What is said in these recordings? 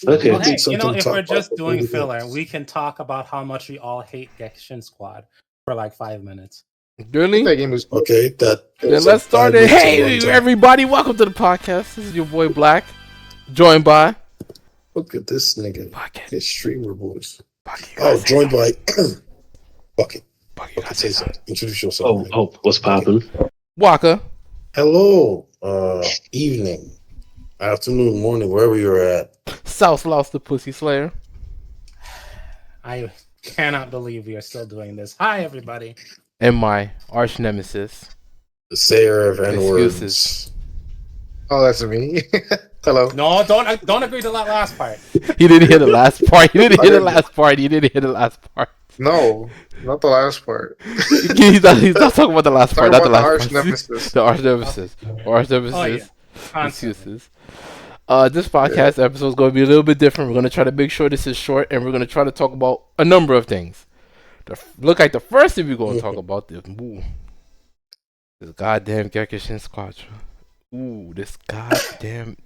Okay. Well, hey, Something to if talk we're about just before doing we go. filler, we can talk about how much we all hate Genshin Squad for like 5 minutes. Really? That game is Okay, Then that's let's a start bad it. way to Hey, run time. everybody, welcome to the podcast. This is your boy BLAQ, joined by Look at this nigga. Bucket. His streamer voice. Bucket, you gotta Oh, say joined something. by Bucket. Bucket, you gotta Bucket, say say something. something. Introduce yourself. man. What's popping? WAKA. Hello. Evening, afternoon, morning, wherever you're at. SOUSEDLOUSE the Pussy Slayer. I cannot believe we are still doing this. Hi, everybody. And my arch nemesis. The sayer of N Excuses. words. Oh, that's me. Hello. No, don't agree to that last part. He didn't hear the last part. He didn't I hear the didn't. last part. He didn't hear the last part. No, not the last part. He's not talking about the last part. Talking Not the about last the part. arch nemesis. The arch nemesis. Arch nemesis. Oh, yeah. Constantly. Excuses. This podcast episode is going to be a little bit different. We're going to try to make sure this is short, and we're going to try to talk about a number of things. Look like the first thing we're going to talk about this. Ooh, this goddamn Genshin Squad. Ooh, this goddamn.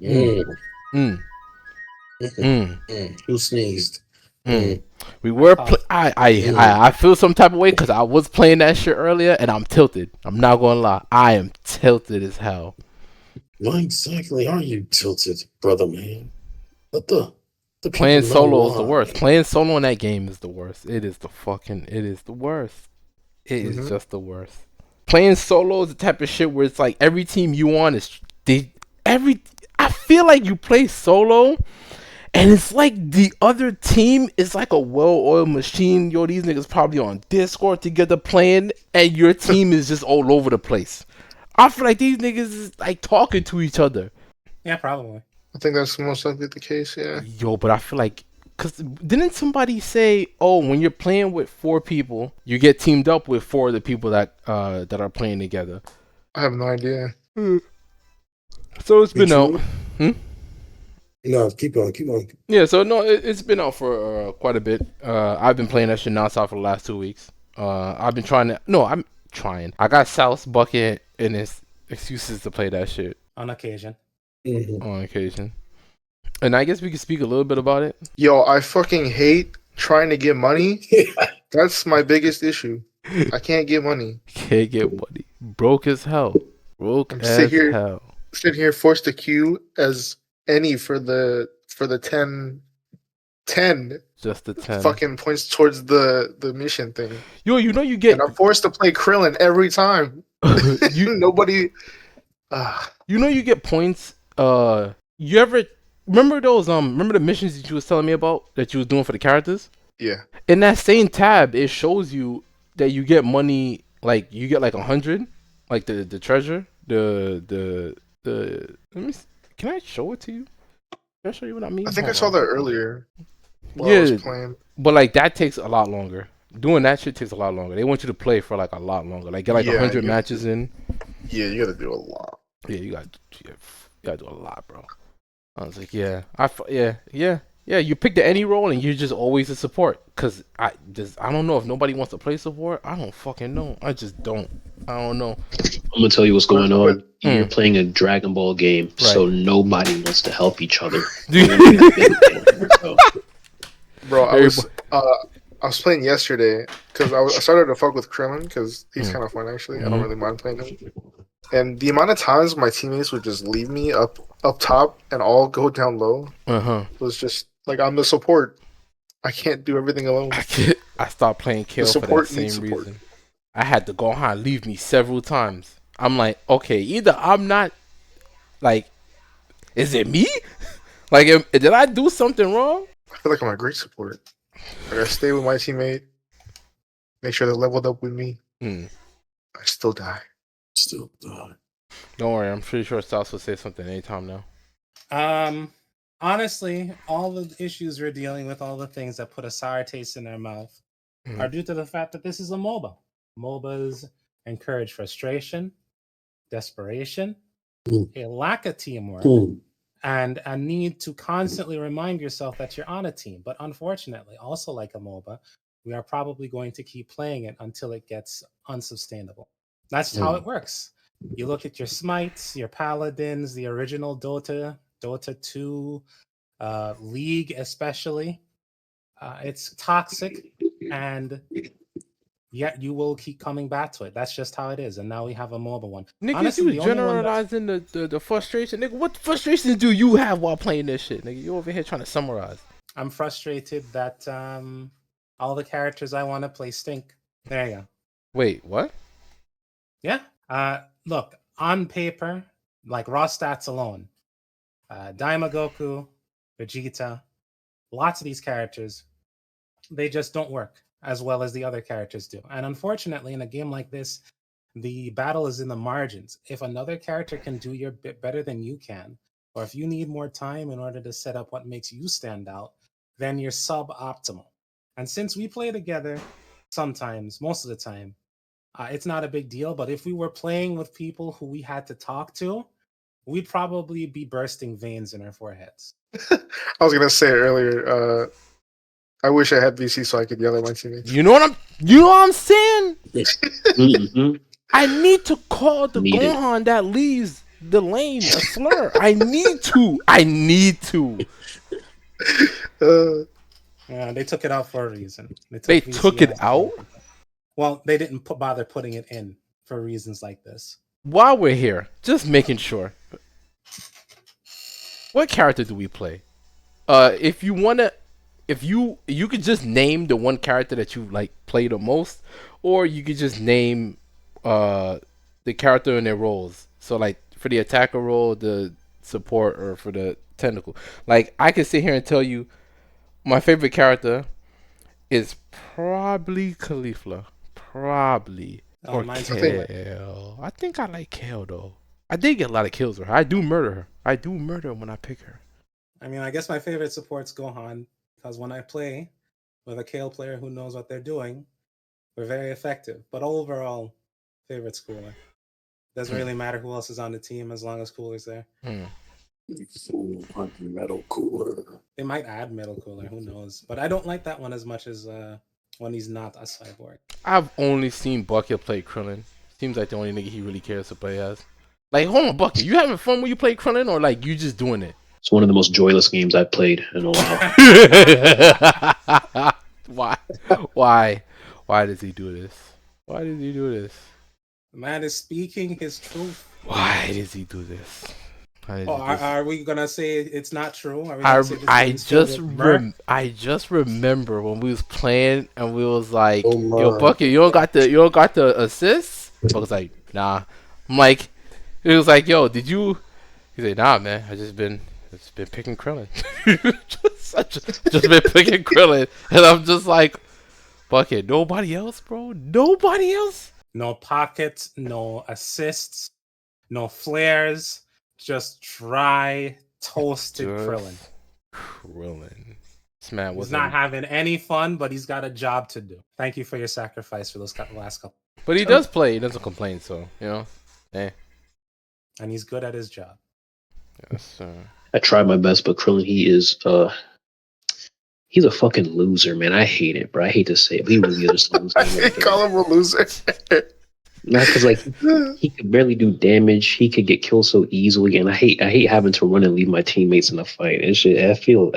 Who sneezed? We were. I feel some type of way because I was playing that shit earlier, and I'm tilted. I'm not going to lie. I am tilted as hell. Why exactly are you tilted, brother man? What the Playing people know solo is the why. worst. Playing solo in that game is the worst. It is the worst. It is just the worst. Playing solo is the type of shit where it's like every team you on is I feel like you play solo and it's like the other team is like a well-oiled machine. Yo, these niggas probably on Discord together playing and your team is just all over the place. I feel like these niggas is like talking to each other. Yeah, probably. I think that's most likely the case. Yeah. Yo, but I feel like, cause didn't somebody say, oh, when you're playing with 4 people, you get teamed up with 4 of the people that are playing together? I have no idea. So it's been out. No, keep going. Yeah, so no, it's been out for quite a bit. I've been playing that shit nonstop for the last 2 weeks. I've been trying to. No, I'm trying. I got South Bucket and his excuses to play that shit On occasion. on occasion. And I guess we can speak a little bit about it. Yo, I fucking hate trying to get money. That's my biggest issue. I can't get money. Can't get money. Broke as hell. Broke I'm as hell. sitting here forced to queue as any for the 10 Just the 10. fucking points towards the mission thing. Yo, you know you get. And I'm forced to play Krillin every time. Nobody. You know you get points. You ever remember those? Remember the missions that you was telling me about that you was doing for the characters? Yeah. In that same tab, it shows you that you get money. Like you get like 100, like the treasure. The. Let me. Can I show it to you? Can I show you what I mean? I think I Hold saw on. that earlier. While I was playing. But like that takes a lot longer. Doing that shit takes a lot longer. They want you to play for like a lot longer. Like get like 100 matches in. Yeah, you gotta do a lot. Yeah, you gotta do a lot, bro. I was like, yeah, You pick the any role and you're just always a support. Cause I don't know if nobody wants to play support. I don't fucking know. I just don't. I don't know. Mm-hmm. I'm gonna tell you what's going on. You're playing a Dragon Ball game, so nobody wants to help each other. Bro, I was playing yesterday because I started to fuck with Krillin because he's kind of fun actually. I don't really mind playing him. And the amount of times my teammates would just leave me up top and all go down low was just like I'm the support. I can't do everything alone. I stopped playing Kill for that same reason. I had to go on leave me several times. I'm like, okay, either I'm not like, is it me? Like, did I do something wrong? I feel like I'm a great support. I gotta stay with my teammate, make sure they're leveled up with me. I still die. Don't worry, I'm pretty sure South will say something anytime now. Honestly, all the issues we're dealing with, all the things that put a sour taste in our mouth, are due to the fact that this is a MOBA. MOBAs encourage frustration, desperation, a lack of teamwork, and a need to constantly remind yourself that you're on a team. But unfortunately, also like a MOBA, we are probably going to keep playing it until it gets unsustainable. That's how it works. You look at your Smites, your Paladins, the original Dota 2, League especially. It's toxic, and yet you will keep coming back to it. That's just how it is. And now we have a mobile one. Nigga, Honestly, you generalizing the frustration. Nigga, what frustrations do you have while playing this shit? Nigga, you over here trying to summarize. I'm frustrated that all the characters I want to play stink. There you go. Wait, what? Yeah. Look, on paper, like raw stats alone, Daima Goku, Vegeta, lots of these characters, they just don't work as well as the other characters do. And unfortunately, in a game like this, the battle is in the margins. If another character can do your bit better than you can, or if you need more time in order to set up what makes you stand out, then you're suboptimal. And since we play together, sometimes, most of the time, it's not a big deal. But if we were playing with people who we had to talk to, we'd probably be bursting veins in our foreheads. I was gonna say earlier, I wish I had VC so I could yell at my teammates. You know what I'm saying? Mm-hmm. I need to call the Gohan that leaves the lane a slur. I need to. They took it out for a reason. They took it out? Well, they didn't bother putting it in for reasons like this. While we're here, just making sure. What character do we play? If you could just name the one character that you like play the most, or you could just name the character in their roles. So like for the attacker role, the support, or for the technical. Like I could sit here and tell you my favorite character is probably Caulifla. Probably. Or Kale. I think I like Kale though. I did get a lot of kills with her. I do murder her. I do murder her when I pick her. I mean, I guess my favorite support's Gohan, because when I play with a Kale player who knows what they're doing, we're very effective. But overall, favorite's Cooler. Doesn't really matter who else is on the team as long as Cooler's there. Metal Cooler. They might add Metal Cooler, who knows? But I don't like that one as much as when he's not a cyborg. I've only seen Bucket play Krillin. Seems like the only nigga he really cares to play as. Like, hold on, Bucket, you having fun when you play Krillin, or like you just doing it? It's one of the most joyless games I've played in a Why? while. Why does he do this? Why does he do this? The man is speaking his truth. Why does he do this? Are we gonna say it's not true? I just remember when we was playing and we was like, "Yo, Bucket, you don't got the assists?" I was like, "Nah." I'm like, it was like, "Yo, did you?" He said, "Nah, man. I just been picking Krillin. just been picking Krillin," and I'm just like, "Bucket, nobody else, bro. Nobody else. No pockets, no assists, no flares." Just dry, toasted Krillin. This man was not having any fun, but he's got a job to do. Thank you for your sacrifice for those last couple. But he does play. He doesn't complain, so, you know. And he's good at his job. Yes, sir. I tried my best, but Krillin, he's a fucking loser, man. I hate it, bro. I hate to say it, but he really is a loser. I call him a loser. Not because like he could barely do damage. He could get killed so easily, and I hate having to run and leave my teammates in a fight. It's just, I feel.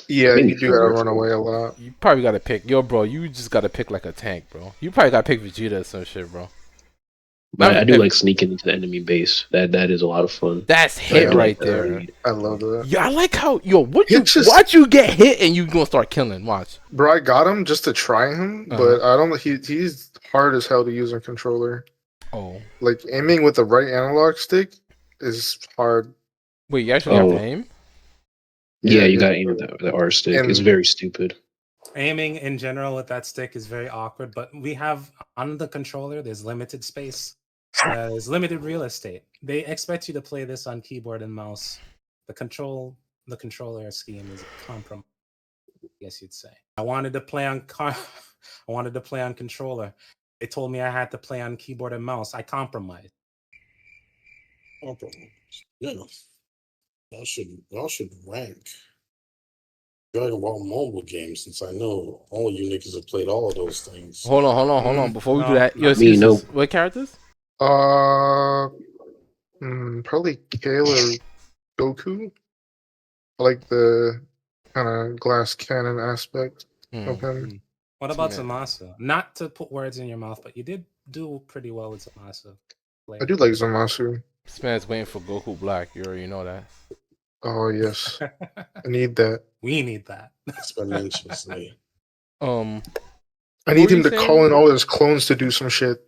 Yeah, you do gotta run away a lot. You probably gotta pick, bro. You just gotta pick like a tank, bro. You probably gotta pick Vegeta or some shit, bro. But I do like sneaking into the enemy base. That is a lot of fun. That's hit right there. I love that. Yeah, I like how watch you get hit and you gonna start killing. Watch. Bro, I got him just to try him, but I don't. He's hard as hell to use on controller. Oh, like aiming with the right analog stick is hard. Wait, you actually have to aim? Yeah, you got to aim with the R stick. It's very stupid. Aiming in general with that stick is very awkward, but we have on the controller, there's limited space. There's limited real estate. They expect you to play this on keyboard and mouse. The controller scheme is a compromise, I guess you'd say. I wanted to play on controller. They told me I had to play on keyboard and mouse. I compromised. Yeah. Y'all should rank Dragon Ball mobile games, since I know all you niggas have played all of those things. Hold on. Before we do that, what characters? Probably Kale or Goku. I like the kind of glass cannon aspect of Mm. him. What about Man. Zamasu? Not to put words in your mouth, but you did do pretty well with Zamasu. I do like Zamasu. This man's waiting for Goku Black. You already know that. Oh yes, I need that. We need that. exponentially. Um, I What need were him you to saying? call in all his clones to do some shit.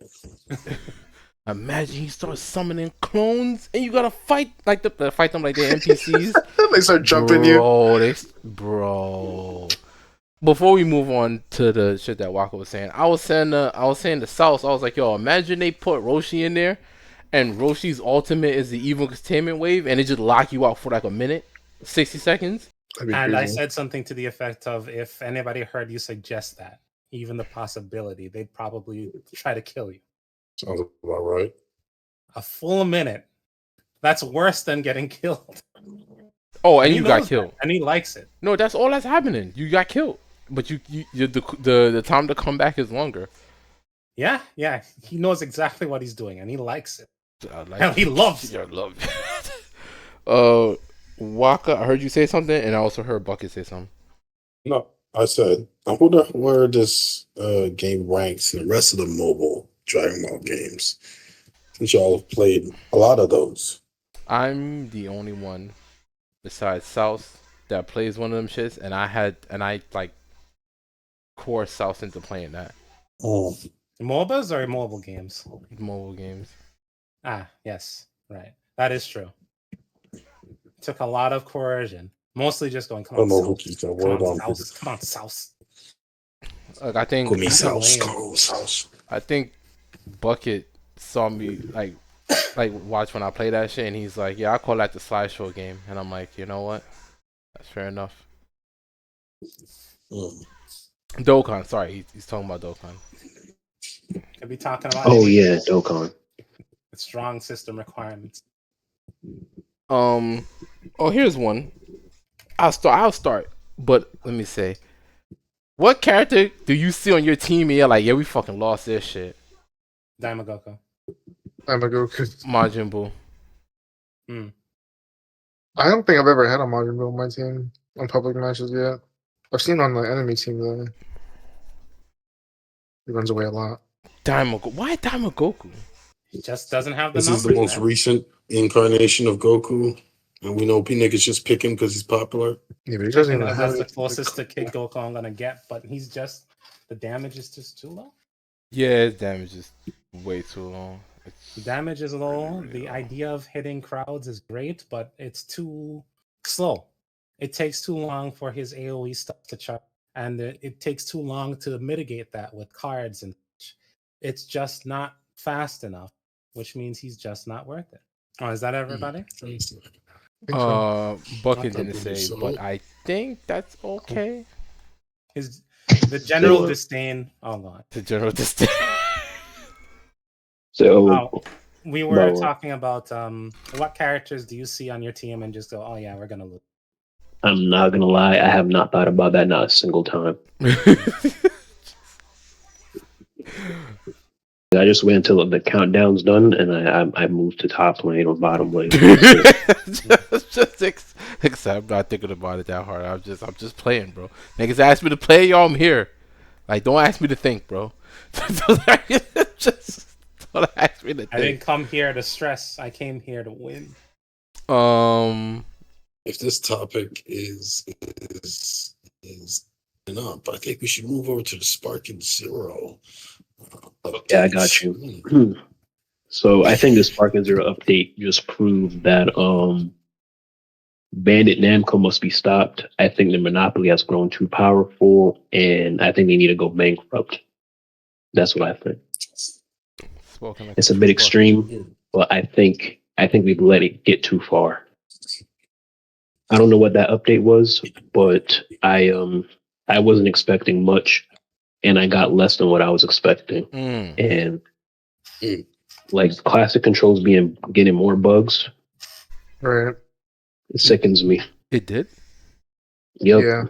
imagine he starts summoning clones, and you gotta fight like fight them like they're NPCs. They start jumping you. Bro. Before we move on to the shit that Waka was saying, I was saying the South. I was like, yo, imagine they put Roshi in there, and Roshi's ultimate is the evil containment wave, and it just lock you out for like a minute, 60 seconds. That'd be And I crazy. said something to the effect of, if anybody heard you suggest that, even the possibility, they'd probably try to kill you. Sounds about right. A full minute. That's worse than getting killed. Oh, and He you got knows killed. that, and he likes it. No, that's all that's happening. You got killed, but the time to come back is longer. Yeah. He knows exactly what he's doing, and he likes it. I like Hell, he loves I it. love it. Waka, I heard you say something, and I also heard Bucket say something. No, I said, I wonder where this game ranks in the rest of the mobile Dragon Ball games. Since y'all have played a lot of those. I'm the only one besides South that plays one of them shits, and I like core South into playing that MOBAs or mobile games? mobile games. Yes. Right. That is true. Took a lot of coercion. Mostly just going, I come don't on, know who South. keeps that Come word on, on. South. Come on, South. Like I think Kumi That's South, lame. Kumi South. I think Bucket saw me like watch when I play that shit, and he's like, yeah, I call that the slideshow game, and I'm like, you know what? That's fair enough. Dokkan, sorry, he's talking about Dokkan. Could be talking about Oh any yeah, Dokkan. strong system requirements. Oh, here's one. I'll start. But let me say, what character do you see on your team and you're like, yeah, we fucking lost this shit? Daimagoko. I'm a Goku. Majin Buu. I don't think I've ever had a Majin Buu on my team on public matches yet. I've seen on the enemy team though. He runs away a lot. Why Daimogoku? He just doesn't have the This numbers. is the most man. recent incarnation of Goku. And we know P niggas just pick him because he's popular. Yeah, but he doesn't You even know, have that's the it. closest to Kid Goku I'm gonna get, but the damage is just too low. Yeah, his damage is way too long. The damage is low. The idea of hitting crowds is great, but it's too slow. It takes too long for his AoE stuff to charge, and it takes too long to mitigate that with cards and such. It's just not fast enough, which means he's just not worth it. Oh, is that everybody? I think so. Bucket I didn't believe say, so. but I think that's okay. The general So- disdain. Oh god. The general disdain. So Oh, we were Bubba. talking about what characters do you see on your team and just go, oh yeah, we're gonna lose. I'm not gonna lie, I have not thought about that not a single time. I just wait until the countdown's done, and I move to top lane or bottom lane. I'm not thinking about it that hard. I'm just playing, bro. Niggas ask me to play, yo, I'm here. Like, don't ask me to think, bro. just don't ask me to think. I didn't come here to stress. I came here to win. If this topic is enough, I think we should move over to the Sparking Zero. Yeah, I got you. So I think the Sparking Zero update just proved that Bandit Namco must be stopped. I think the monopoly has grown too powerful, and I think they need to go bankrupt. That's what I think. Like It's a bit extreme, but I think we've let it get too far. I don't know what that update was, but I wasn't expecting much, and I got less than what I was expecting. And like classic controls getting more bugs, Right. it sickens me. It did? Yep. Yeah.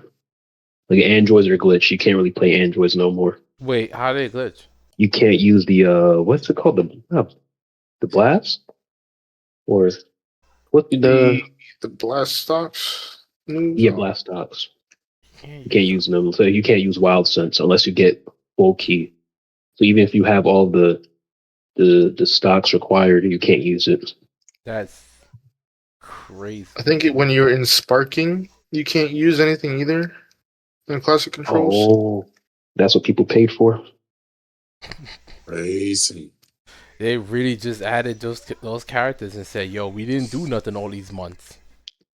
Like androids are glitched. You can't really play androids no more. Wait, how did it glitch? You can't use the what's it called, the blast, or what The blast stops. Yeah, blast stocks. You can't use them. So you can't use wild sense unless you get full key. So even if you have all the stocks required, you can't use it. That's crazy. I think when you're in sparking, you can't use anything either in classic controls. Oh, that's what people paid for. Crazy. They really just added those characters and said, "Yo, we didn't do nothing all these months."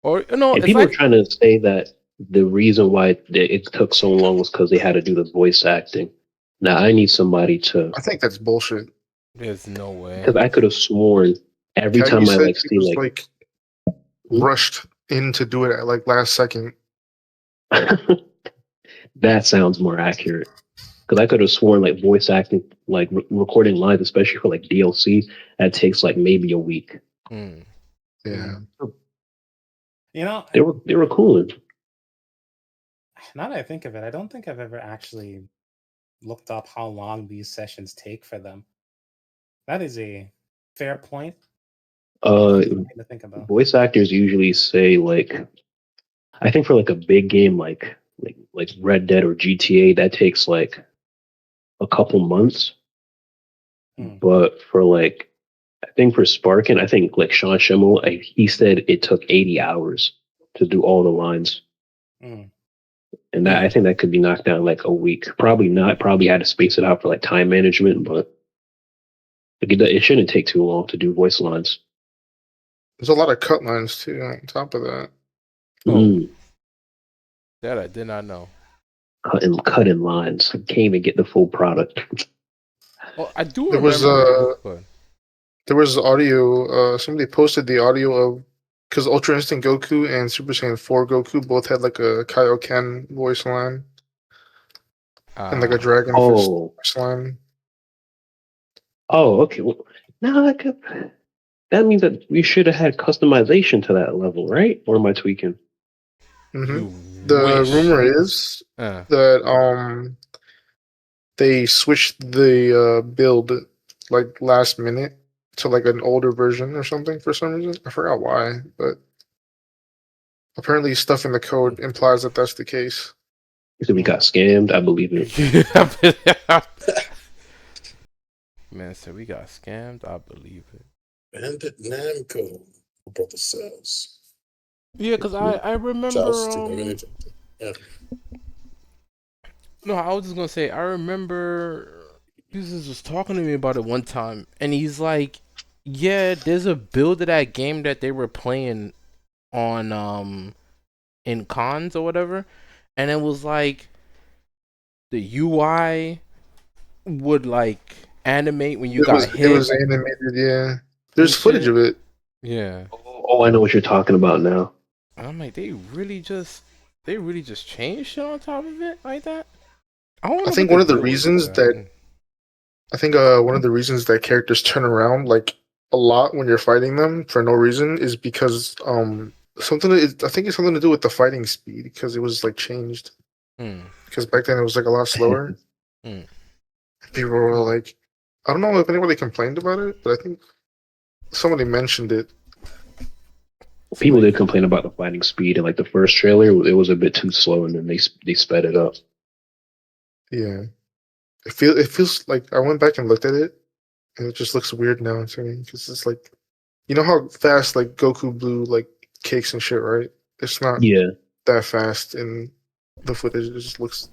Or no, And it's people like are trying to say that the reason why it took so long was because they had to do the voice acting. Now I need somebody to, I think that's bullshit. there's no way. because I could have sworn every How time you I said like he see was like rushed in to do it at like last second. that sounds more accurate. Because I could have sworn like voice acting, like recording lines, especially for like DLC, that takes like maybe a week. Mm. Yeah. You know, They were cool. now that I think of it, I don't think I've ever actually looked up how long these sessions take for them. That is a fair point. Something to think about. Voice actors usually say like, I think for like a big game like Red Dead or GTA, that takes like a couple months. But for like, I think for Sparkin, I think like Sean Schimmel, he said it took 80 hours to do all the lines. And that, I think that could be knocked down like a week. Probably not. Probably had to space it out for like time management, but like, it shouldn't take too long to do voice lines. There's a lot of cut lines too on top of that. That I did not know. Cutting lines. Can't even get the full product. Well, I do There remember. There was audio. Somebody posted the audio of, because Ultra Instinct Goku and Super Saiyan 4 Goku both had like a Kaioken voice line and like a Dragon Fist voice line. Oh, okay. Well, now that means that we should have had customization to that level, right? Or am I tweaking? The rumor is that they switched the build like last minute to like an older version or something for some reason. I forgot why, but apparently stuff in the code implies that that's the case. So we got scammed. I believe it. Man, so we got scammed. I believe it. Bandit Namco, brother says. Yeah, because I remember. No, I was just gonna say I remember he was just talking to me about it one time, and he's like, "Yeah, there's a build of that game that they were playing on in cons or whatever, and it was like the UI would like animate when you got hit. It was animated, yeah. There's footage of it. Yeah. Oh, I know what you're talking about now. And I'm like, they really just changed shit on top of it like that. I think one of the reasons that characters turn around like a lot when you're fighting them for no reason is because I think it's something to do with the fighting speed, because it was like changed. Because back then it was like a lot slower. People were like, I don't know if anybody complained about it, but I think somebody mentioned it. People did complain about the fighting speed, and like the first trailer, it was a bit too slow, and then they sped it up. Yeah, it feels like I went back and looked at it, and it just looks weird now to me, because it's like, you know how fast like Goku blew like cakes and shit, right? It's not that fast in the footage. It just looks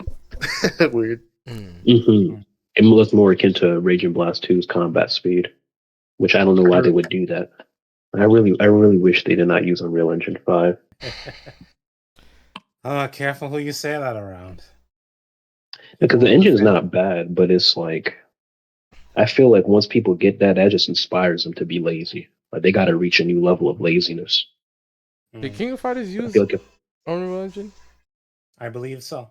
weird. It looks more akin to Raging Blast 2's combat speed, which I don't know why they would do that. I really wish they did not use Unreal Engine 5. Careful who you say that around. Because the engine is not bad, but it's like, I feel like once people get that just inspires them to be lazy. Like they got to reach a new level of laziness. Did King of Fighters use Unreal Engine? I believe so.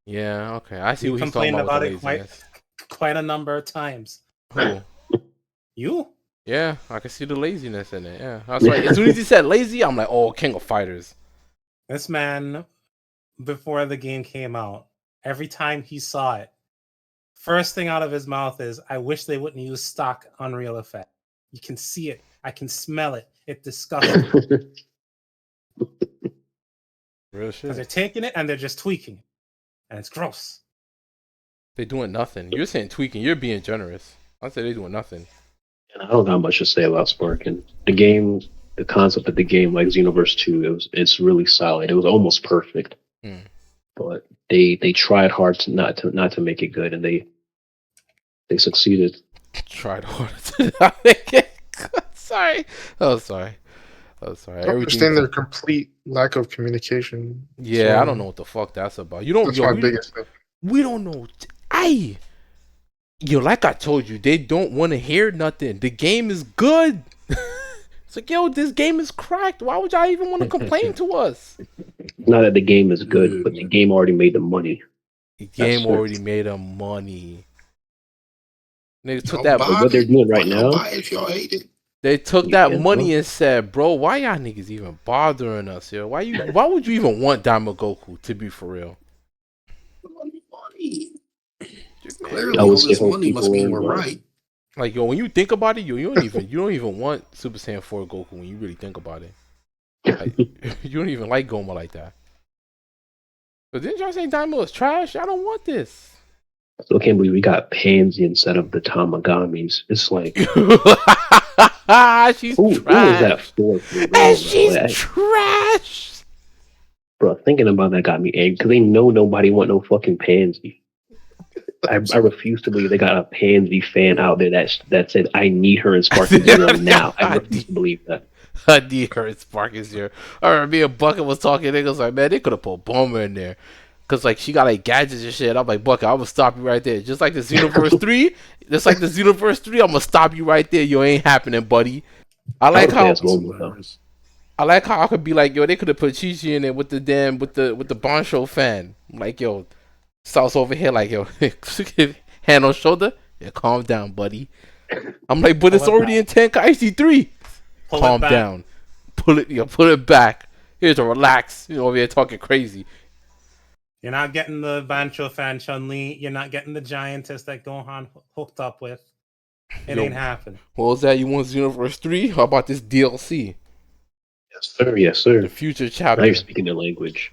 Yeah, okay. I see you what he's talking about with the laziness. Quite a number of times. Who? You? Yeah, I can see the laziness in it. Yeah, that's right. As soon as he said lazy, I'm like, oh, King of Fighters. This man, before the game came out, every time he saw it, first thing out of his mouth is, I wish they wouldn't use stock Unreal effect. You can see it. I can smell it. It disgusts me. Real Because they're shit. taking it and they're just tweaking it. And it's gross. They doing nothing. You're saying tweaking. You're being generous. I say they doing nothing. And I don't got much to say about Sparking. The game, the concept of the game, like Xenoverse 2, it's really solid. It was almost perfect. But they tried hard to not to make it good, and they succeeded. Tried hard to not make it. Sorry. Oh, sorry. Oh, sorry. I don't understand their complete lack of communication. Yeah, I don't know what the fuck that's about. You don't. That's Yo, my biggest thing. we don't know. Yo, like I told you, they don't want to hear nothing. The game is good. It's like, yo, this game is cracked. Why would y'all even want to complain to us? Not that the game is good, but the game already made the money. The game already made them money. They took Y'all that. buy What they're it? doing right Why y'all now. buy it if y'all hate it. They took that Yeah, money bro. and said, "Bro, why y'all niggas even bothering us, yo? Why would you even want Daima Goku to be for real?" Money. Clearly, I all would say this hope money must mean people we're are right. Like, yo, when you think about it, yo, you don't even want Super Saiyan 4 Goku when you really think about it. Like, you don't even like Goma like that. But didn't y'all say Daima is trash? I don't want this. I still can't believe we got Pansy instead of the Tamagamis. It's like, She's who trash. was that for? And she's trash. Bro, thinking about that got me angry because they know nobody want no fucking Pansy. I refuse to believe they got a Pansy fan out there that said, I need her in Sparking Zero now. I refuse to believe that. I need her in Sparking Zero. I remember me and Bucket was talking, niggas like, man, they could have put Bomber in there. Cause like she got like gadgets and shit. I'm like, Bucket, I'm gonna stop you right there. Just like the Xenoverse 3. Just like the Xenoverse 3, I'm gonna stop you right there. You ain't happening, buddy. I like how I could be like, yo, they could have put Chi-Chi in there with the Bonsho fan. I'm like, yo, South over here, like, yo, hand on shoulder. Yeah, calm down, buddy. I'm like, but it's already in Tenkaichi 3. Calm down. Pull it back. Here's to relax. You know, over here talking crazy. You're not getting the Bancho fan Chun-Li. You're not getting the giantess that Gohan hooked up with. It ain't happening. What was that? You want Xenoverse 3? How about this DLC? Yes, sir. Yes, sir. The future chapter. Now you're speaking the language.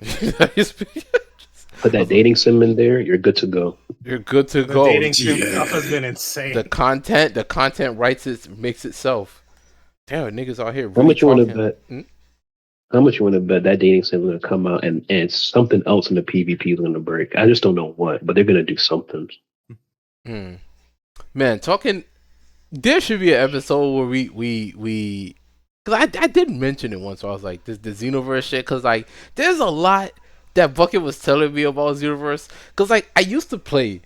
Put that dating sim in there. You're good to go. You're good to The go. dating sim stuff has been insane. The content makes itself. Damn, niggas out here. Really How much you want to talking. bet? How much you want to bet that dating sim is going to come out and something else in the PvP is going to break? I just don't know what, but they're going to do something. Man, talking. There should be an episode where we because I did mention it once. So I was like, the Xenoverse shit. Because like, there's a lot that Bucket was telling me about Xenoverse. Because like, I used to play.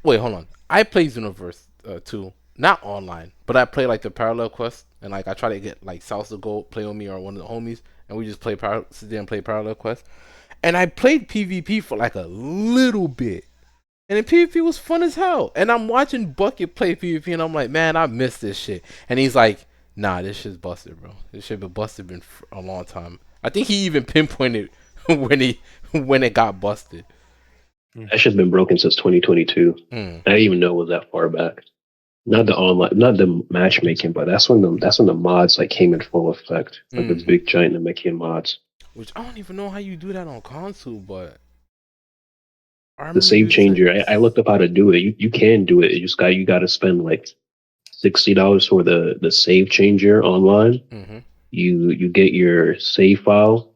Wait, hold on. I played Xenoverse 2, not online, but I play like the parallel quest, and like I try to get like South to go play with me or one of the homies, and we just sit there and play parallel quest. And I played PvP for like a little bit. And then PvP was fun as hell. And I'm watching Bucket play PvP, and I'm like, man, I miss this shit. And he's like, nah, this shit's busted, bro. This shit been busted for a long time. I think he even pinpointed when it got busted. That shit's been broken since 2022. I didn't even know it was that far back. Not the online, not the matchmaking, but that's when the mods like came in full effect. Like the big giant Namekian mods. Which I don't even know how you do that on console, but the save changer. I looked up how to do it. You can do it. You got to spend like $60 for the save changer online. You get your save file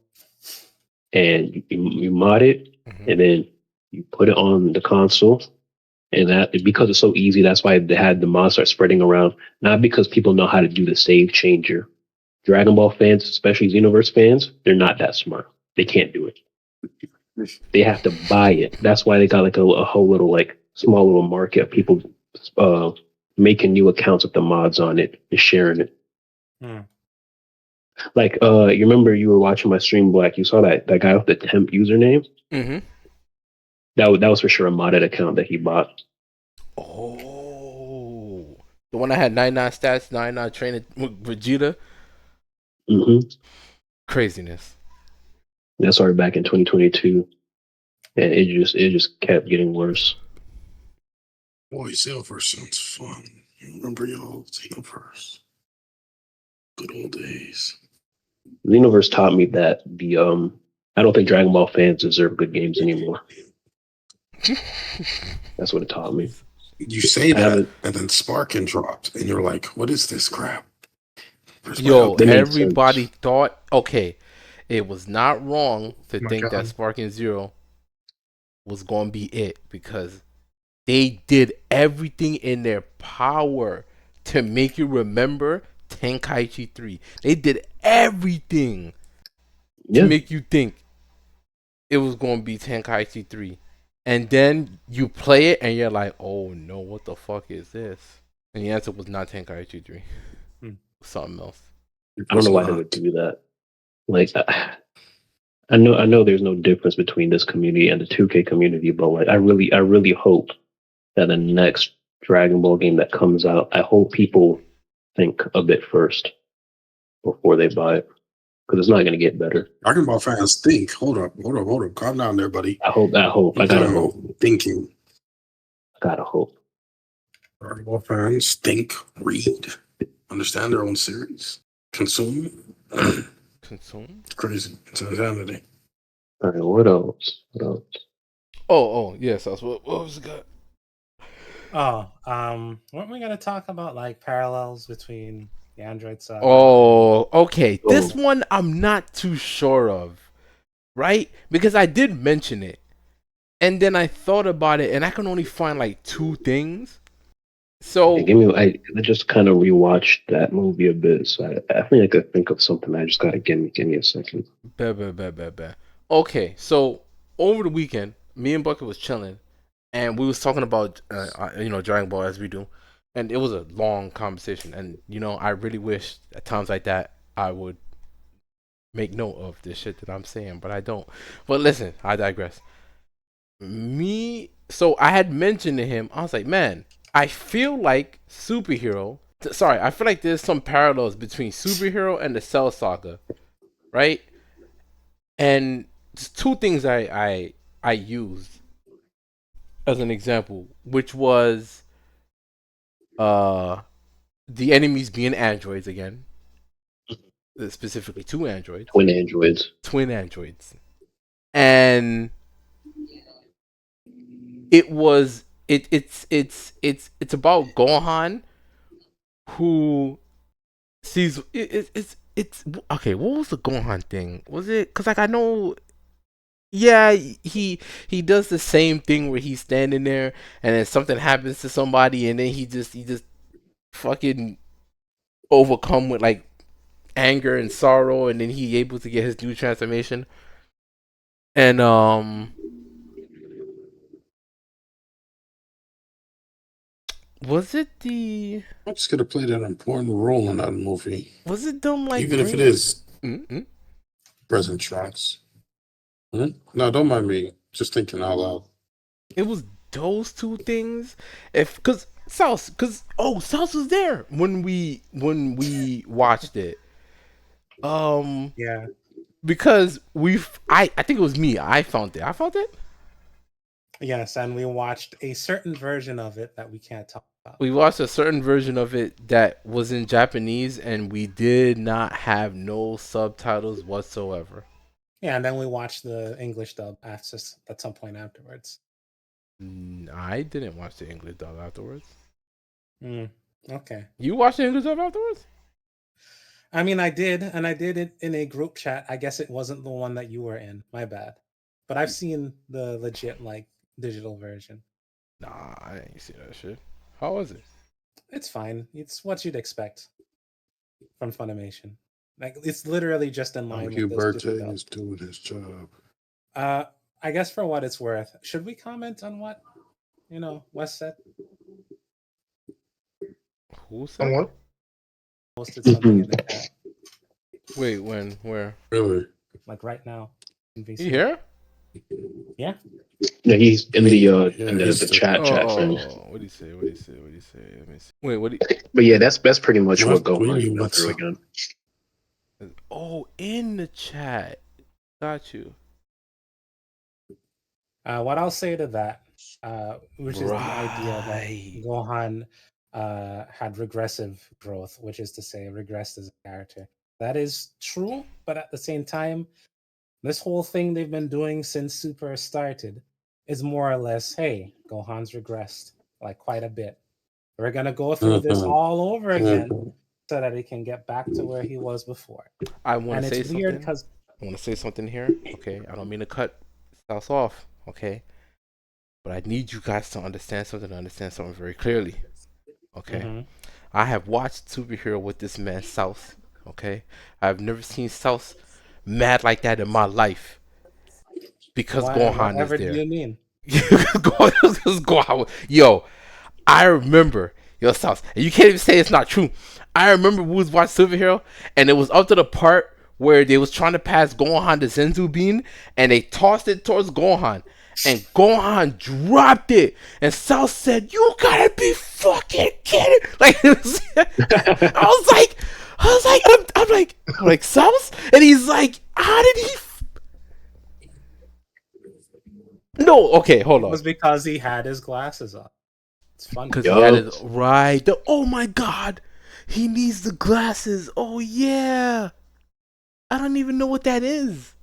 and you mod it, and then you put it on the console. And that because it's so easy, that's why they had the mods start spreading around. Not because people know how to do the save changer. Dragon Ball fans, especially Xenoverse fans, they're not that smart. They can't do it. They have to buy it. That's why they got like a whole little like small little market of people making new accounts with the mods on it and sharing it. Like you remember you were watching my stream, BLAQ. You saw that guy with the temp username. That was for sure a modded account that he bought. Oh, the one that had 99 stats, 99 training with Vegeta. Craziness. That started back in 2022, and it just kept getting worse. Boy, Xenoverse sounds fun. Remember y'all Xenoverse? Good old days. Xenoverse taught me that the I don't think Dragon Ball fans deserve good games anymore. That's what it taught me. You say that, and then Sparkin dropped, and you're like, "What is this crap?" Yo, That made everybody sense. thought, okay, it was not wrong to My think that God. Sparking Zero was going to be it because they did everything in their power to make you remember Tenkaichi 3. They did everything to Yeah, make you think it was going to be Tenkaichi 3. And then you play it and you're like, oh no, what the fuck is this? And the answer was not Tenkaichi 3. Something else. I don't know why they would do that. Like, I know there's no difference between this community and the 2K community, but like, I really hope that the next Dragon Ball game that comes out, I hope people think a bit first before they buy it, because it's not going to get better. Dragon Ball fans think. Hold up. Calm down there, buddy. I hope. I gotta hope. Thinking. I gotta hope. Dragon Ball fans think, read, understand their own series, consume. Consume? It's crazy. It's insanity. All right, what else? Oh, yes. That's what was good. Oh, weren't we gonna talk about like parallels between the Android side? Oh, okay. This one I'm not too sure of, right? Because I did mention it, and then I thought about it, and I can only find like 2 things. So I just kind of rewatched that movie a bit, so I think I could think of something. I just gotta give me a second. Okay, so over the weekend, me and Bucket was chilling, and we was talking about Dragon Ball as we do, and it was a long conversation. And I really wish at times like that I would make note of this shit that I'm saying, but I don't. But listen, I digress. So I had mentioned to him, I was like, man, I feel like I feel like there's some parallels between Superhero and the Cell Saga, right? And there's 2 things I used as an example, which was the enemies being androids again, specifically 2 androids, twin androids, and it's about Gohan, who sees it's okay. What was the Gohan thing? Was it because like I know, yeah, he does the same thing where he's standing there and then something happens to somebody and then he just fucking overcome with like anger and sorrow and then he able to get his new transformation. And was it the I'm just gonna play an important role in that movie. Was it them like even if it is present tracks? No, don't mind me. Just thinking out loud. It was those 2 things. Cause South was there when we watched it. Yeah. Because I think it was me. I found it. Yes, and we watched a certain version of it that we can't talk about. We watched a certain version of it that was in Japanese, and we did not have no subtitles whatsoever. Yeah, and then we watched the English dub at some point afterwards. I didn't watch the English dub afterwards. Okay. You watched the English dub afterwards? I mean, I did, and I did it in a group chat. I guess it wasn't the one that you were in. My bad. But I've seen the legit like digital version. Nah, I didn't see that shit. How was it? It's fine. It's what you'd expect from Funimation. Like it's literally just in line Hugh with Bertang is doing his job. I guess for what it's worth, should we comment on what Wes said? Who said? On what? Posted something in the chat. Wait, when? Where? Really? Like right now. You here? Yeah. Yeah, he's in the chat. Oh, what do you say? Let me see. Wait, what? But yeah, that's pretty much What? what Gohan went through again. Oh, in the chat. Got you. What I'll say to that, which is the idea that Gohan had regressive growth, which is to say regressed as a character. That is true, but at the same time, This whole thing they've been doing since Super started is more or less, hey, Gohan's regressed like quite a bit. We're gonna go through this all over again so that he can get back to where he was before. I want And to say it's weird something. because I want to say something here. Okay, I don't mean to cut South off. Okay, but I need you guys to understand something very clearly. Okay, I have watched Superhero with this man South. Okay, I've never seen South mad like that in my life because Gohan is whatever there. do you mean? Gohan, yo, I remember your South, and you can't even say it's not true. I remember we was watching Superhero, and it was up to the part where they was trying to pass Gohan the Senzu Bean, and they tossed it towards Gohan, and Gohan dropped it, and South said, "You gotta be fucking kidding!" Like, I was like, I'm like South, and he's like, "How did he?" No, okay, hold on. It was because he had his glasses on. It's funny. Because he had it right. Oh my god, he needs the glasses. Oh yeah, I don't even know what that is.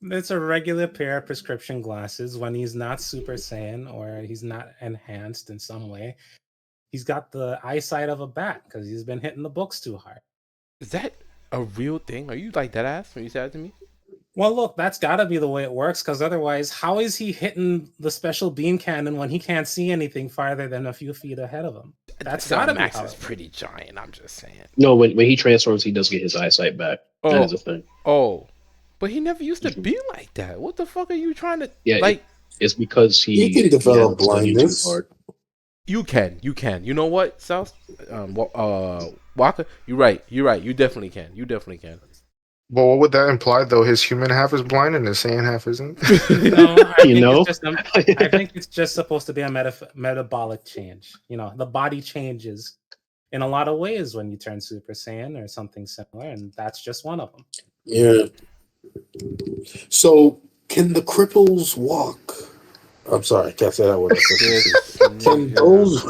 It's a regular pair of prescription glasses when he's not Super Saiyan or he's not enhanced in some way. He's got the eyesight of a bat because he's been hitting the books too hard. Is that a real thing? Are you like that ass when you said that to me? Well, look, that's got to be the way it works because otherwise, how is he hitting the special beam cannon when he can't see anything farther than a few feet ahead of him? That's got to be Max how is pretty giant. I'm just saying. No, when he transforms, he does get his eyesight back. That is a thing. Oh, but he never used to be like that. What the fuck are you trying to? Yeah, like it's because he can develop blindness. You can. You know what, South? Waka, you're right. You definitely can. But what would that imply, though? His human half is blind and his Saiyan half isn't? No, I think it's just supposed to be a metabolic change. You know, the body changes in a lot of ways when you turn Super Saiyan or something similar, and that's just one of them. Yeah. So, can the cripples walk? I'm sorry, I can't say that word. Can those...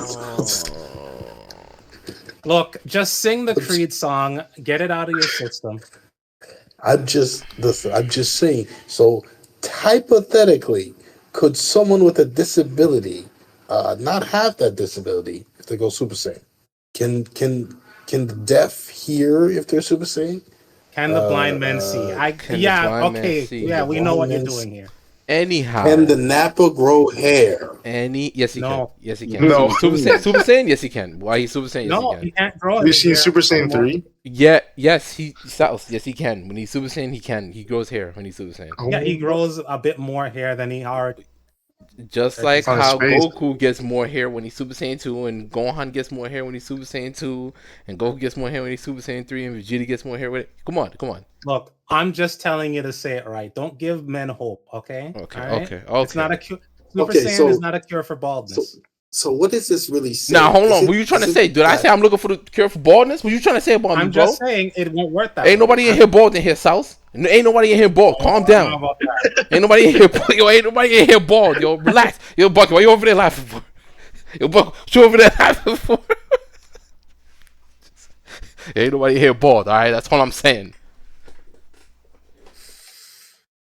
Look, just sing the Creed song, get it out of your system. I'm just saying. So, hypothetically, could someone with a disability not have that disability if they go Super Saiyan? Can the deaf hear if they're Super Saiyan? Can the blind men see? Yeah, we know what you're doing here. Anyhow, can the Nappa grow hair? Yes, he can. Yes, he can. No. Super Saiyan? Yes, he can. Why he's Super Saiyan? Yes, No, he can. he can't grow. Have you seen Super Saiyan 3? Yeah, yes, yes, he can. When he's Super Saiyan, he can. He grows hair when he's Super Saiyan. Yeah, he grows a bit more hair than he already. Just like how Goku gets more hair when he's Super Saiyan 2, and Gohan gets more hair when he's Super Saiyan 2, and Goku gets more hair when he's Super Saiyan 3, and Vegeta gets more hair with it. Come on. Look, I'm just telling you to say it right. Don't give men hope, okay? Okay. It's not a cure. Super Saiyan is not a cure for baldness. So what is this really saying? Now, hold on. What are you trying to say? Did I say I'm looking for the cure for baldness? What are you trying to say about me, bro? I'm just saying it won't work that Ain't nobody in here bald in here, South. Ain't nobody in here bald. Calm down. Ain't nobody in here. Ain't nobody in here bald. Yo, relax. Yo, Bucky, what you over there laughing for? Yo, Bucky, what you over there laughing for? Ain't nobody in here bald. All right, that's all I'm saying.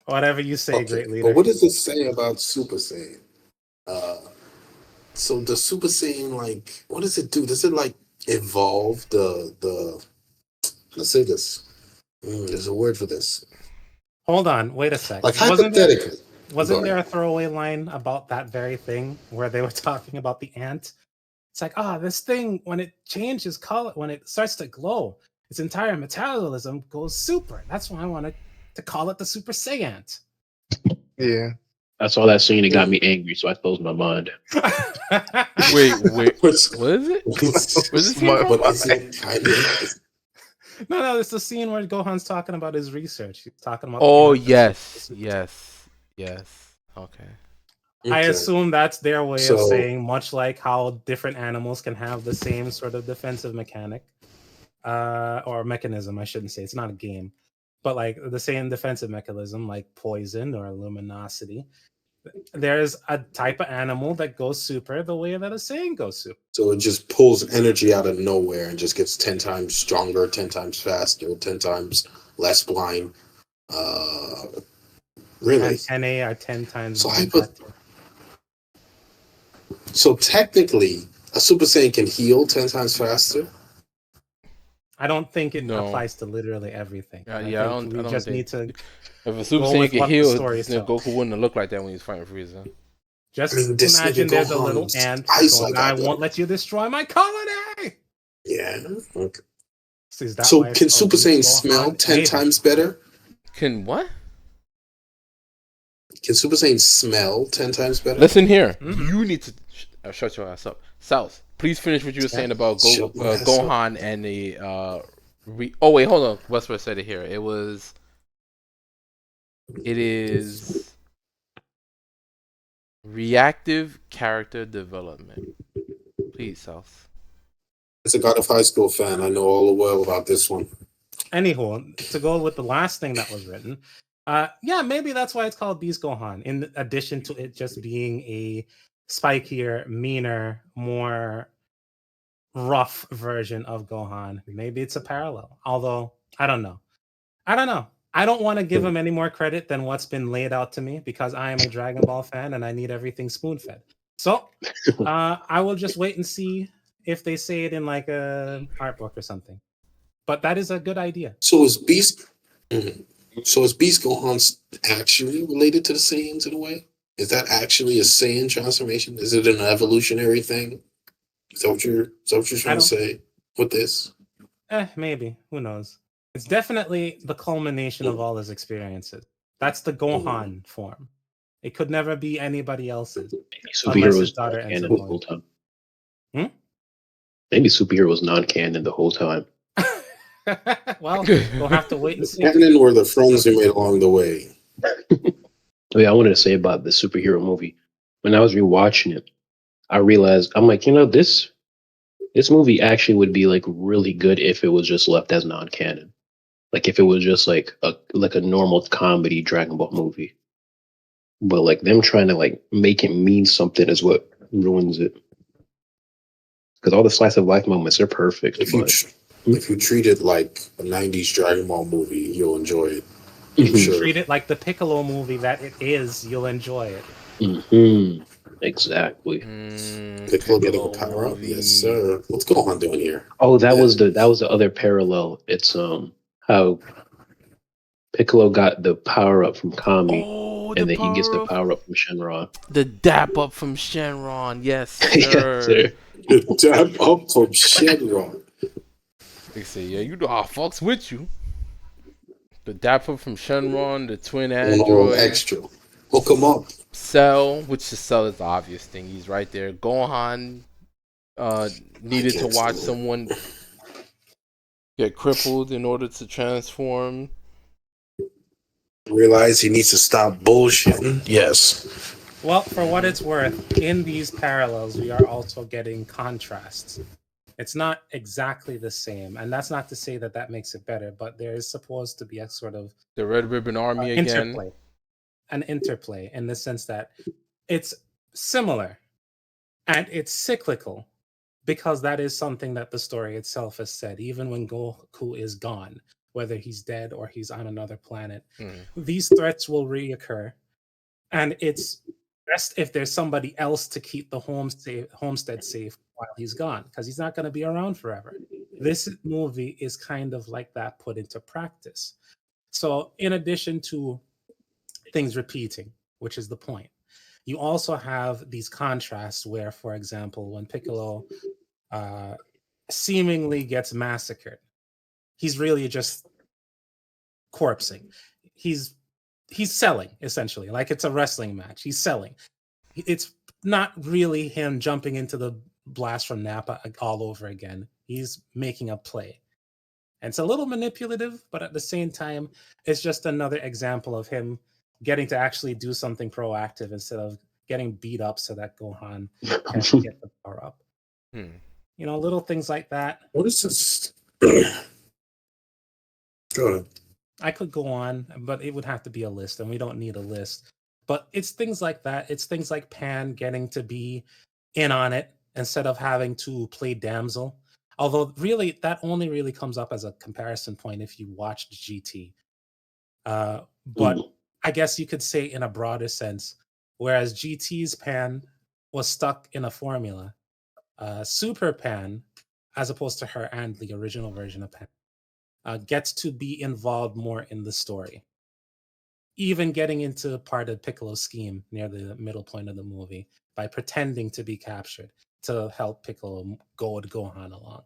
Whatever you say, great leader. But what does it say about Super Saiyan? So the Super Saiyan, like, what does it do? Does it like evolve the? Let's say this. There's a word for this. Hold on, wait a sec. Like hypothetically, wasn't there a throwaway line about that very thing where they were talking about the ant? It's like, this thing when it changes color, when it starts to glow, its entire metabolism goes super. That's why I wanted to call it the Super Saiyan. Yeah. I saw that scene. It got me angry, so I closed my mind. Wait. What is it? No, it's the scene where Gohan's talking about his research. He's talking about. Oh yes. Okay. I assume that's their way of saying, much like how different animals can have the same sort of defensive mechanic, or mechanism. I shouldn't say it's not a game, but like the same defensive mechanism, like poison or luminosity. There's a type of animal that goes super the way that a Saiyan goes super. So it just pulls energy out of nowhere and just gets 10 times stronger, 10 times faster, 10 times less blind. Really? And 10A are 10 times So more effective. So technically, a Super Saiyan can heal 10 times faster. I don't think it applies to literally everything. I we don't just think need to if a Super go Saiyan with can what the heal, story then tells. Goku wouldn't have looked like that when he was fighting Frieza. Just this imagine nigga there's a little Gohan's ant ice going, like I that, won't let you destroy my colony. Yeah. Okay. So, is that So why it's can called Super Saiyan Beast smell Gohan? 10 Maybe. times better? Can what? Can Super Saiyan smell 10 times better? Listen here. You need to shut your ass up. South, please finish what you were saying about Gohan and the oh wait, hold on. Westbrook said it here. It is reactive character development. Please, South. As a God of High School fan, I know all the well about this one. Anywho, to go with the last thing that was written, yeah, maybe that's why it's called Beast Gohan. In addition to it just being a spikier, meaner, more rough version of Gohan, maybe it's a parallel. Although I don't know. I don't want to give him any more credit than what's been laid out to me because I am a Dragon Ball fan and I need everything spoon fed. So I will just wait and see if they say it in like a art book or something. But that is a good idea. So is Beast Gohan actually related to the Saiyans in a way? Is that actually a Saiyan transformation? Is it an evolutionary thing? Is that what you're trying to say with this? Maybe. Who knows? It's definitely the culmination of all his experiences. That's the Gohan form. It could never be anybody else's. Unless his daughter ends up the whole time. Maybe superhero was non-canon the whole time. Well, we'll have to wait and see. Canon were the friends we made along the way. I wanted to say about the superhero movie. When I was rewatching it, I realized I'm like, this movie actually would be like really good if it was just left as non-canon. Like if it was just like a normal comedy Dragon Ball movie. But like them trying to like make it mean something is what ruins it. Because all the slice of life moments are perfect. If you treat it like a 90s Dragon Ball movie, you'll enjoy it. If you treat it like the Piccolo movie that it is, you'll enjoy it. Exactly. Piccolo getting a power up, yes sir. What's Gohan doing here? Oh, that was the other parallel. It's how Piccolo got the power up from Kami, and then he gets the power up from Shenron. The dap up from Shenron, yes sir. Yes, sir. The dap up from Shenron. They say, yeah, you know how I fucks with you. The dap up from Shenron, the twin android. Extra. Hook him up. Cell, which the Cell is the obvious thing. He's right there. Gohan needed to watch someone get crippled in order to transform. Realize he needs to stop bullshitting. Yes. Well, for what it's worth, in these parallels, we are also getting contrasts. It's not exactly the same, and that's not to say that that makes it better, but there is supposed to be a sort of the Red Ribbon Army again. An interplay in the sense that it's similar and it's cyclical, because that is something that the story itself has said. Even when Goku is gone, whether he's dead or he's on another planet, these threats will reoccur, and it's best if there's somebody else to keep the homestead safe while he's gone, because he's not going to be around forever. This movie is kind of like that put into practice. So in addition to things repeating, which is the point, you also have these contrasts where, for example, when Piccolo seemingly gets massacred, he's really just corpsing. He's selling, essentially, like it's a wrestling match. He's selling. It's not really him jumping into the blast from Nappa all over again. He's making a play. And it's a little manipulative, but at the same time, it's just another example of him getting to actually do something proactive instead of getting beat up so that Gohan can get the power up. You know, little things like that. What is this? Go ahead. I could go on, but it would have to be a list, and we don't need a list. But it's things like that. It's things like Pan getting to be in on it instead of having to play damsel. Although really, that only really comes up as a comparison point if you watched GT. But I guess you could say in a broader sense, whereas GT's Pan was stuck in a formula, Super Pan, as opposed to her and the original version of Pan, gets to be involved more in the story. Even getting into part of Piccolo's scheme near the middle point of the movie by pretending to be captured to help Piccolo goad Gohan along.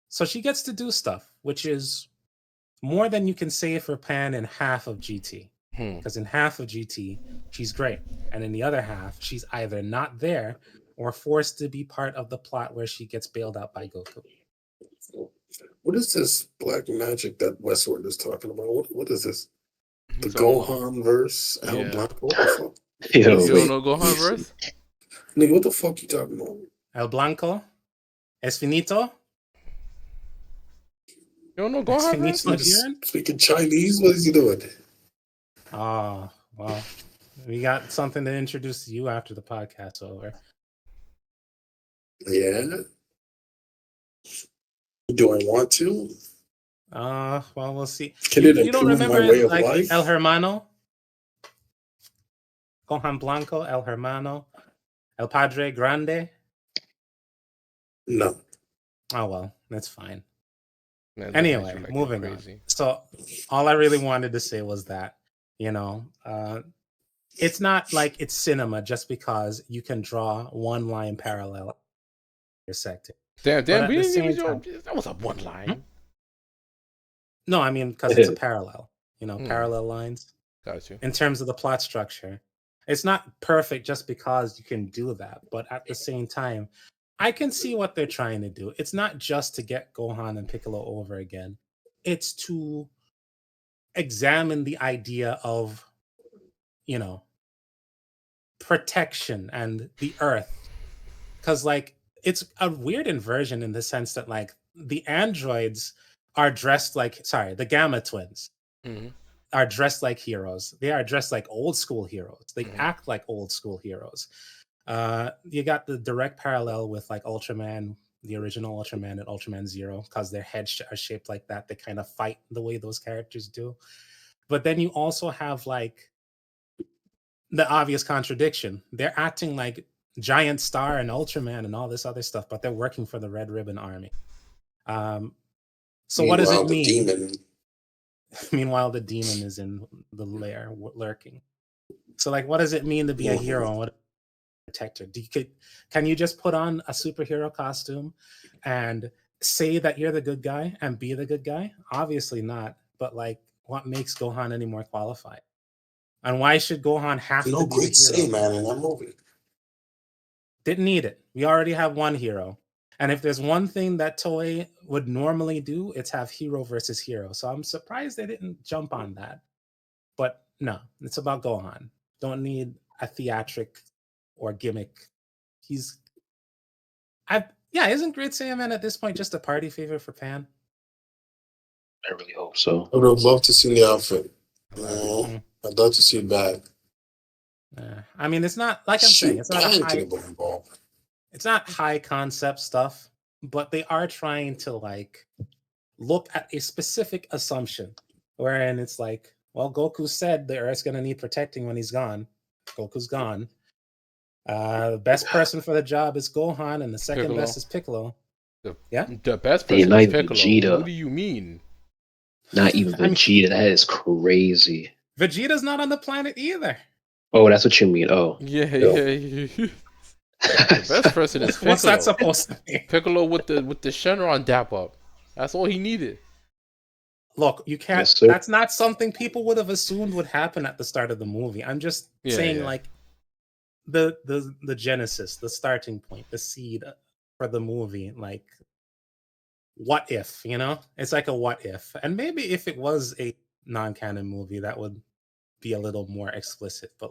So she gets to do stuff, which is more than you can say for Pan in half of GT. Because in half of GT, she's great. And in the other half, she's either not there or forced to be part of the plot where she gets bailed out by Goku. What is this black magic that Westward is talking about? What is this? The Gohan verse? El Blanco? What the fuck? You don't know Gohan verse? Nigga, what the fuck you talking about? El Blanco? Es finito? You don't know Gohan verse? Speaking Chinese? What is he doing? Oh, well, we got something to introduce to you after the podcast's over. Yeah? Do I want to? Well, we'll see. Can you don't remember my way of like life? El Hermano? Gohan Blanco, El Hermano, El Padre Grande? No. Oh, well, that's fine. Man, anyway, like moving on. So all I really wanted to say was that, it's not like it's cinema just because you can draw one line parallel intersecting. Damn, we didn't even that was a one line. No, I mean because it's a parallel. Parallel lines. Got you. In terms of the plot structure, it's not perfect just because you can do that, but at the same time, I can see what they're trying to do. It's not just to get Gohan and Piccolo over again. It's to examine the idea of, protection and the Earth. Because, it's a weird inversion in the sense that, the androids are dressed the Gamma twins are dressed like heroes. They are dressed like old school heroes. They act like old school heroes. You got the direct parallel with Ultraman, the original Ultraman and Ultraman Zero, because their heads are shaped like that. They kind of fight the way those characters do. But then you also have the obvious contradiction. They're acting like Giant Star and Ultraman and all this other stuff, but they're working for the Red Ribbon Army. So what does it mean? Meanwhile, the demon is in the lair lurking. So what does it mean to be a hero and what protector? Can you just put on a superhero costume and say that you're the good guy and be the good guy? Obviously not. But what makes Gohan any more qualified? And why should Gohan have to be great the hero? say, man, in that movie. Didn't need it. We already have one hero. And if there's one thing that Toei would normally do, it's have hero versus hero. So I'm surprised they didn't jump on that. But no, it's about Gohan. Don't need a theatric or gimmick. Isn't Great Saiyaman at this point just a party favor for Pan? I really hope so. I would have loved to see the outfit. I'd love to see it back. I mean, it's not like I'm saying. It's not it's not high concept stuff, but they are trying to look at a specific assumption, wherein it's well, Goku said the Earth's gonna need protecting when he's gone. Goku's gone. The best person for the job is Gohan, and the second best is Piccolo. The best person is Piccolo. Vegeta. What do you mean? Not even Vegeta. That is crazy. Vegeta's not on the planet either. Oh, that's what you mean. Oh, yeah. The best person is Piccolo. What's that supposed to be? Piccolo with the Shenron dap up. That's all he needed. Look, you can't. Yes, that's not something people would have assumed would happen at the start of the movie. I'm just saying, the genesis, the starting point, the seed for the movie. What if? It's like a what if, and maybe if it was a non-canon movie, that would be a little more explicit. But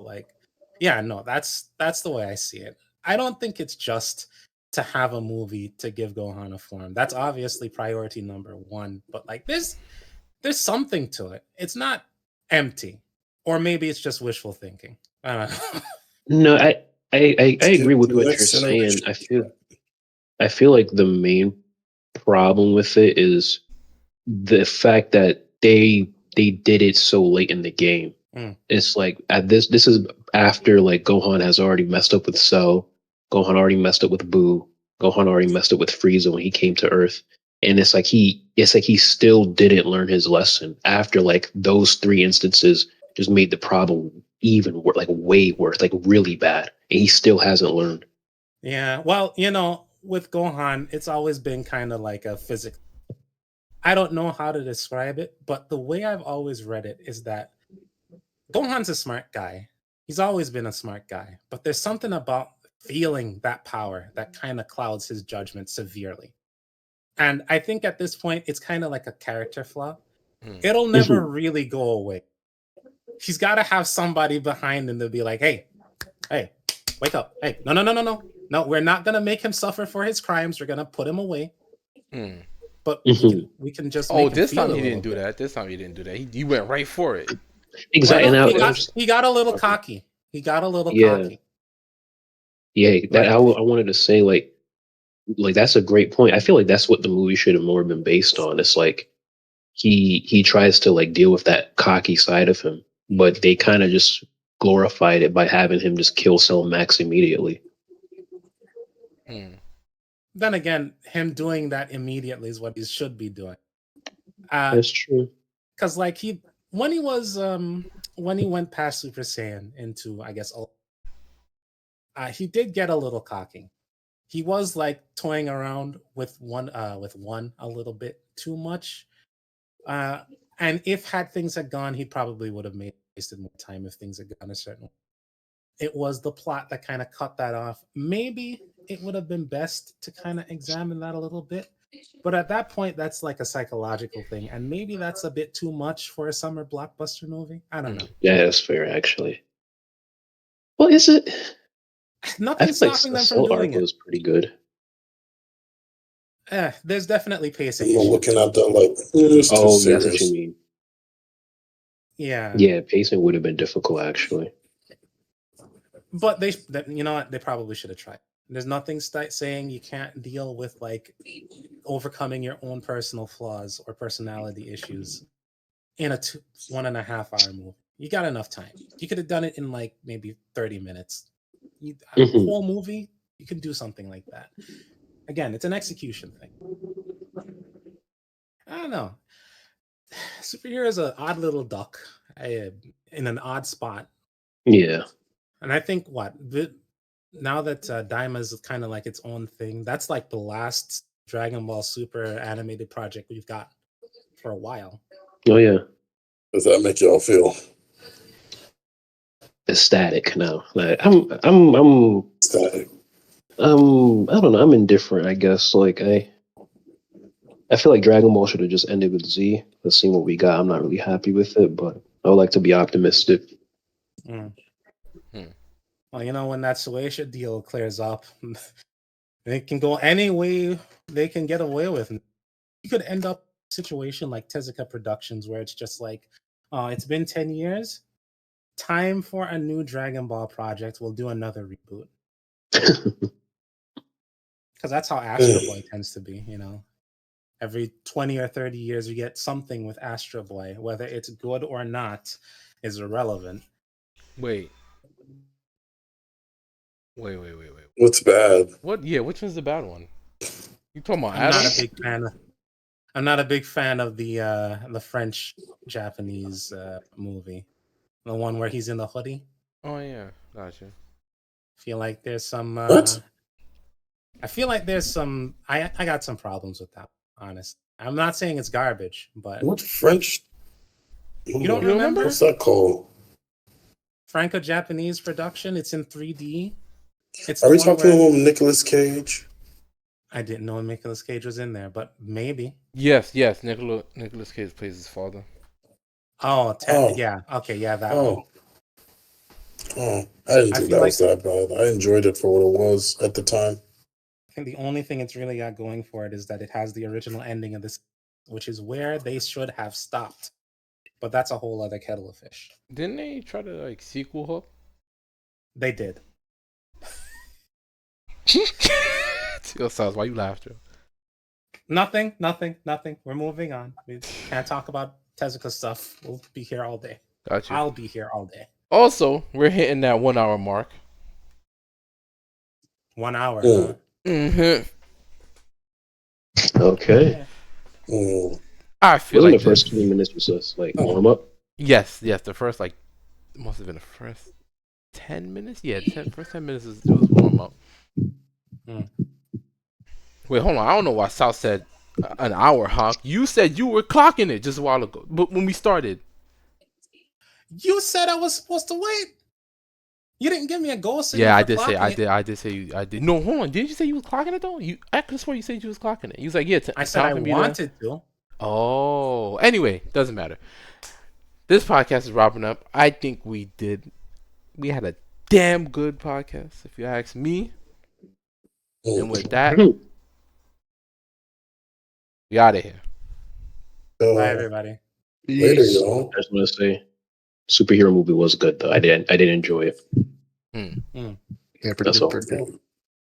that's the way I see it. I don't think it's just to have a movie to give Gohan a form. That's obviously priority number one. But there's something to it. It's not empty, or maybe it's just wishful thinking. I don't know. No, I agree with what you're saying. I feel like the main problem with it is the fact that they they did it so late in the game. Mm. It's like at this is after like Gohan has already messed up with Cell, Gohan already messed up with Boo, Gohan already messed up with Frieza when he came to Earth. And it's like he still didn't learn his lesson after like those 3 instances just made the problem even worse, like way worse, like really bad. And he still hasn't learned. Yeah, well, with Gohan, it's always been kind of like a physics. I don't know how to describe it, but the way I've always read it is that Gohan's a smart guy. He's always been a smart guy, but there's something about feeling that power that kind of clouds his judgment severely. And I think at this point, it's kind of like a character flaw. It'll never really go away. He's got to have somebody behind him to be like, hey, wake up. Hey, no. No, we're not going to make him suffer for his crimes. We're going to put him away. But we can just this time he didn't do that. This time he didn't do that. He went right for it. Exactly. Well, he got a little cocky. Cocky. Yeah, that I wanted to say like that's a great point. I feel like that's what the movie should have more been based on. It's like he tries to like deal with that cocky side of him, but they kind of just glorified it by having him just kill Cell Max immediately. Then again, him doing that immediately is what he should be doing. That's true. Because like when he went past Super Saiyan into, I guess, he did get a little cocky. He was like toying around with one a little bit too much. And had things had gone, he probably would have wasted more time if things had gone a certain way. It was the plot that kind of cut that off. Maybe it would have been best to kind of examine that a little bit. But at that point, that's like a psychological thing. And maybe that's a bit too much for a summer blockbuster movie. I don't know. Yeah, that's fair, actually. Well, is it? Nothing's stopping them from doing it. Was pretty good. There's definitely pacing issues. Looking at the like. Yes, that's what you mean. Yeah. Yeah, pacing would have been difficult, actually. But you know what? They probably should have tried. There's nothing saying you can't deal with like overcoming your own personal flaws or personality issues in a 1.5 hour movie. You got enough time. You could have done it in like maybe 30 minutes. A whole movie, you can do something like that. Again, it's an execution thing. I don't know. Superhero is an odd little duck in an odd spot. Yeah. And I think now that Daima is kind of like its own thing, that's like the last Dragon Ball Super animated project we've got for a while. Oh yeah. Does that make y'all feel ecstatic now? Like I'm ecstatic. I don't know. I'm indifferent, I guess. Like I feel like Dragon Ball should have just ended with Z. Let's see what we got. I'm not really happy with it, but I would like to be optimistic. Well, when that Shueisha deal clears up, they can go any way they can get away with. You could end up in a situation like Tezuka Productions where it's just like, it's been 10 years. Time for a new Dragon Ball project. We'll do another reboot. Because that's how Astro Boy tends to be, Every 20 or 30 years, you get something with Astro Boy. Whether it's good or not is irrelevant. Wait. What's bad? What? Yeah, which one's the bad one? You talking about? I'm not a big fan of the French Japanese movie, the one where he's in the hoodie. Oh yeah, gotcha. Feel like there's some. What? I feel like there's some. I got some problems with that. Honestly, I'm not saying it's garbage, but what French? You don't remember? What's that called? Franco-Japanese production. It's in 3D. Are we talking about Nicolas Cage? I didn't know Nicolas Cage was in there, but maybe. Yes. Nicolas Cage plays his father. Yeah. Okay, yeah, that one. Oh, I didn't think that was that bad. I enjoyed it for what it was at the time. I think the only thing it's really got going for it is that it has the original ending of this, which is where they should have stopped. But that's a whole other kettle of fish. Didn't they try to sequel her? They did. Why you laughed, Joe? Nothing. We're moving on. We can't talk about Tezuka stuff. We'll be here all day. Got you. I'll be here all day. Also, we're hitting that 1 hour mark. 1 hour. Mm. Mm-hmm. Okay. Mm. I feel Wasn't like the first this- 20 minutes was just like warm up? Yes. The first must have been the first 10 minutes. Yeah, first 10 minutes was warm up. Mm. Wait, hold on. I don't know why South said an hour, Hawk. You said you were clocking it just a while ago, but when we started. You said I was supposed to wait. You didn't give me a goal. Yeah, I did say I did. No, hold on. Didn't you say you was clocking it though? I could have sworn you said you was clocking it. You was like, yeah. I said I wanted to. Oh, anyway, doesn't matter. This podcast is wrapping up. I think we had a damn good podcast, if you ask me. And with that, we out of here. Bye, everybody. Later, y'all. I just want to say, superhero movie was good though. I did enjoy it. Yeah, pretty That's good. all. Pretty good.